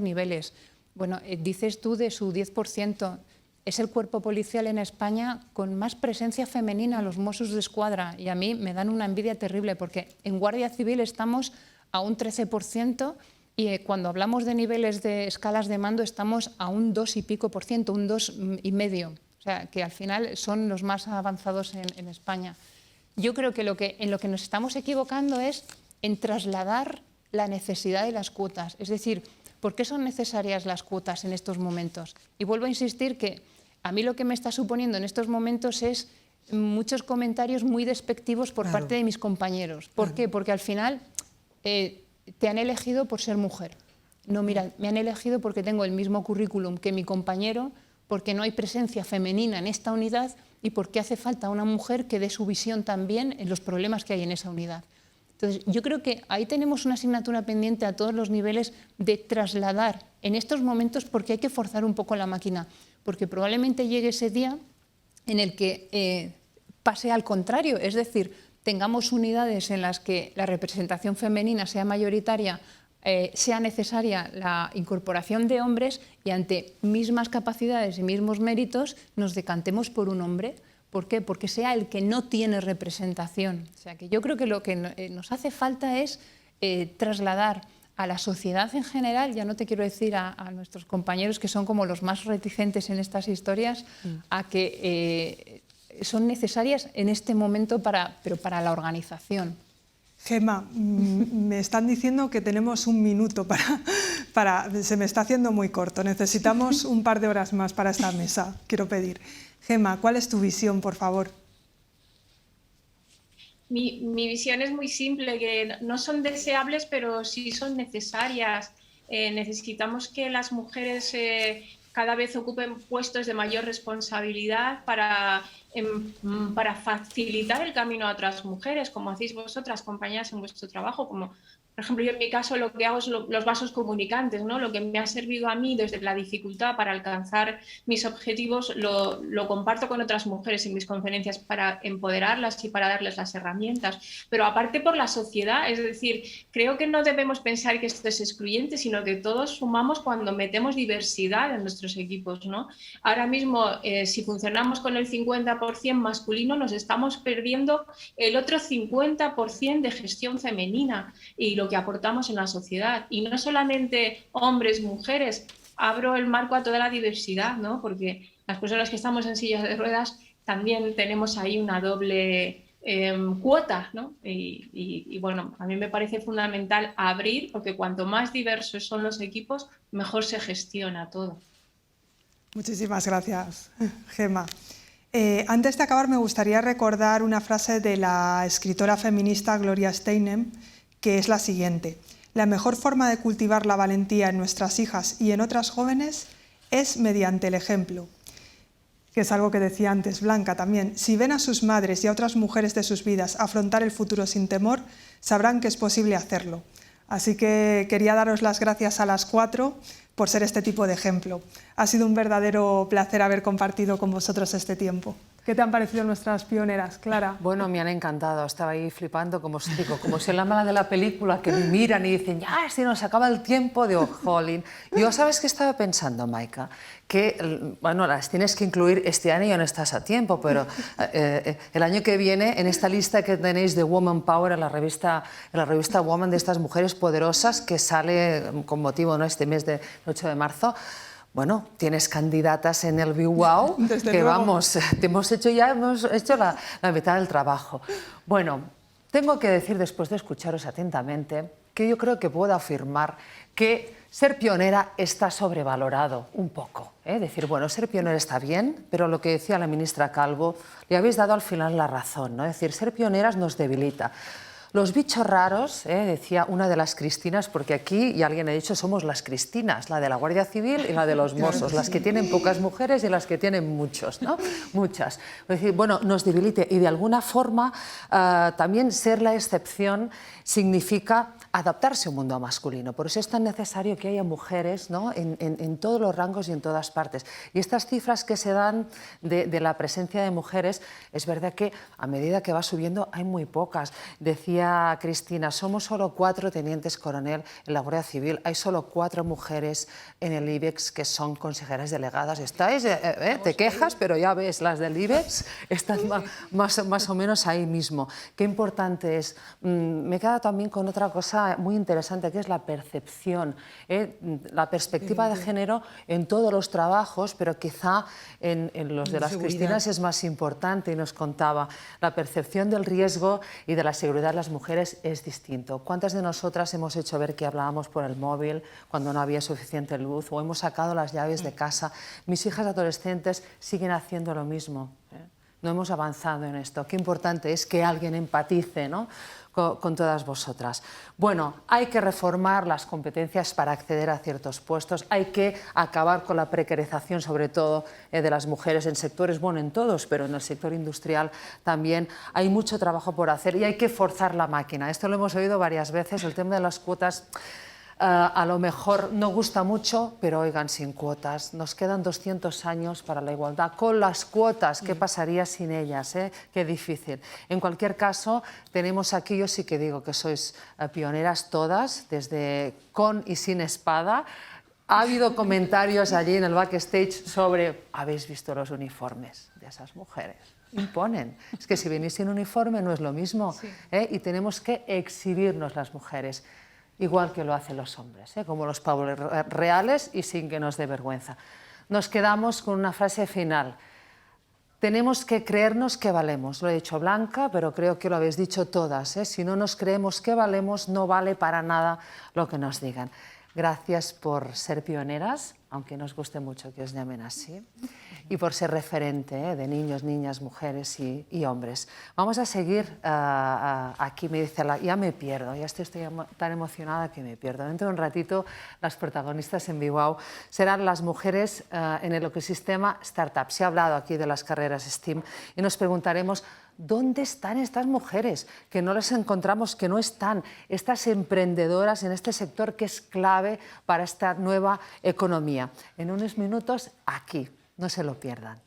niveles. Bueno, dices tú de su 10%, es el cuerpo policial en España con más presencia femenina, los Mossos d'Esquadra, y a mí me dan una envidia terrible porque en Guardia Civil estamos a un 13% y cuando hablamos de niveles de escalas de mando estamos a un 2 y pico por ciento, un 2,5%, o sea que al final son los más avanzados en España. Yo creo que en lo que nos estamos equivocando es en trasladar la necesidad de las cuotas. Es decir, ¿por qué son necesarias las cuotas en estos momentos? Y vuelvo a insistir que a mí lo que me está suponiendo en estos momentos es muchos comentarios muy despectivos por parte de mis compañeros. ¿Por qué? Porque al final te han elegido por ser mujer. No, mira, me han elegido porque tengo el mismo currículum que mi compañero, porque no hay presencia femenina en esta unidad y porque hace falta una mujer que dé su visión también en los problemas que hay en esa unidad. Entonces, yo creo que ahí tenemos una asignatura pendiente a todos los niveles de trasladar en estos momentos, porque hay que forzar un poco la máquina, porque probablemente llegue ese día en el que pase al contrario, es decir, tengamos unidades en las que la representación femenina sea mayoritaria, sea necesaria la incorporación de hombres y ante mismas capacidades y mismos méritos nos decantemos por un hombre. ¿Por qué? Porque sea el que no tiene representación. O sea, que yo creo que lo que nos hace falta es trasladar a la sociedad en general, ya no te quiero decir a nuestros compañeros que son como los más reticentes en estas historias, a que son necesarias en este momento pero para la organización. Gemma, me están diciendo que tenemos un minuto se me está haciendo muy corto, necesitamos un par de horas más para esta mesa, quiero pedir. Gemma, ¿cuál es tu visión, por favor? Mi visión es muy simple, que no son deseables, pero sí son necesarias. Necesitamos que las mujeres cada vez ocupen puestos de mayor responsabilidad para facilitar el camino a otras mujeres, como hacéis vosotras, compañeras, en vuestro trabajo, como por ejemplo yo en mi caso lo que hago es los vasos comunicantes, ¿no? Lo que me ha servido a mí desde la dificultad para alcanzar mis objetivos lo comparto con otras mujeres en mis conferencias para empoderarlas y para darles las herramientas, pero aparte por la sociedad, es decir, creo que no debemos pensar que esto es excluyente, sino que todos sumamos cuando metemos diversidad en nuestros equipos, ¿no? Ahora mismo si funcionamos con el 50% masculino nos estamos perdiendo el otro 50% de gestión femenina y lo que aportamos en la sociedad. Y no solamente hombres, mujeres, abro el marco a toda la diversidad, ¿no? Porque las personas que estamos en sillas de ruedas también tenemos ahí una doble cuota, ¿no? Y bueno, a mí me parece fundamental abrir, porque cuanto más diversos son los equipos, mejor se gestiona todo. Muchísimas gracias, Gemma. Antes de acabar, me gustaría recordar una frase de la escritora feminista Gloria Steinem, que es la siguiente: la mejor forma de cultivar la valentía en nuestras hijas y en otras jóvenes es mediante el ejemplo, que es algo que decía antes Blanca también. Si ven a sus madres y a otras mujeres de sus vidas afrontar el futuro sin temor, sabrán que es posible hacerlo. Así que quería daros las gracias a las 4 por ser este tipo de ejemplo. Ha sido un verdadero placer haber compartido con vosotros este tiempo. ¿Qué te han parecido nuestras pioneras, Clara? Bueno, me han encantado. Estaba ahí flipando, como os digo, como si en la mala de la película que me miran y dicen, ya, si nos acaba el tiempo, de jolín. Yo, ¿sabes qué estaba pensando, Maika? Que, bueno, las tienes que incluir este año, ya no estás a tiempo, pero el año que viene, en esta lista que tenéis de Woman Power en la revista Woman, de estas mujeres poderosas que sale con motivo, ¿no?, este mes del 8 de marzo, bueno, tienes candidatas en el BWOW que luego. vamos, hemos hecho la mitad del trabajo. Bueno, tengo que decir, después de escucharos atentamente, que yo creo que puedo afirmar que ser pionera está sobrevalorado un poco. Decir, bueno, ser pionera está bien, pero lo que decía la ministra Calvo, le habéis dado al final la razón, ¿no? Es decir, ser pioneras nos debilita. Los bichos raros, decía una de las Cristinas, porque aquí, y alguien ha dicho, somos las Cristinas, la de la Guardia Civil y la de los Mossos, las que tienen pocas mujeres y las que tienen muchos, ¿no? Muchas. Es decir, bueno, nos debilite y de alguna forma también ser la excepción significa adaptarse a un mundo masculino. Por eso es tan necesario que haya mujeres, ¿no?, en todos los rangos y en todas partes. Y estas cifras que se dan de la presencia de mujeres, es verdad que a medida que va subiendo hay muy pocas. Decía Cristina, somos solo 4 tenientes coronel en la Guardia Civil, hay solo 4 mujeres en el IBEX que son consejeras delegadas. Estáis, te quejas, pero ya ves, las del IBEX están más o menos ahí mismo. Qué importante es. Me he quedado también con otra cosa muy interesante, que es la percepción, la perspectiva de género en todos los trabajos, pero quizá en los de las Cristinas es más importante, y nos contaba, la percepción del riesgo y de la seguridad de las mujeres es distinto. ¿Cuántas de nosotras hemos hecho ver que hablábamos por el móvil cuando no había suficiente luz, o hemos sacado las llaves de casa? Mis hijas adolescentes siguen haciendo lo mismo. No hemos avanzado en esto. Qué importante es que alguien empatice, ¿no?, con todas vosotras. Bueno, hay que reformar las competencias para acceder a ciertos puestos, hay que acabar con la precarización, sobre todo de las mujeres en sectores, bueno, en todos, pero en el sector industrial también hay mucho trabajo por hacer y hay que forzar la máquina. Esto lo hemos oído varias veces, el tema de las cuotas. A lo mejor no gusta mucho, pero oigan, sin cuotas. Nos quedan 200 años para la igualdad. Con las cuotas, ¿qué pasaría sin ellas? Qué difícil. En cualquier caso, tenemos aquí, yo sí que digo que sois pioneras todas, desde con y sin espada. Ha habido comentarios allí en el backstage sobre, ¿habéis visto los uniformes de esas mujeres? Imponen. Es que si venís sin uniforme no es lo mismo. Sí. Y tenemos que exhibirnos las mujeres, igual que lo hacen los hombres, como los pavos reales y sin que nos dé vergüenza. Nos quedamos con una frase final. Tenemos que creernos que valemos. Lo ha dicho Blanca, pero creo que lo habéis dicho todas. Si no nos creemos que valemos, no vale para nada lo que nos digan. Gracias por ser pioneras, aunque nos guste mucho que os llamen así, y por ser referente de niños, niñas, mujeres y hombres. Vamos a seguir aquí, me dice, ya me pierdo, ya estoy tan emocionada que me pierdo. Dentro de un ratito, las protagonistas en BWOW serán las mujeres en el ecosistema startup. Se ha hablado aquí de las carreras STEAM y nos preguntaremos, ¿dónde están estas mujeres? Que no las encontramos, que no están, estas emprendedoras en este sector que es clave para esta nueva economía. En unos minutos, aquí, no se lo pierdan.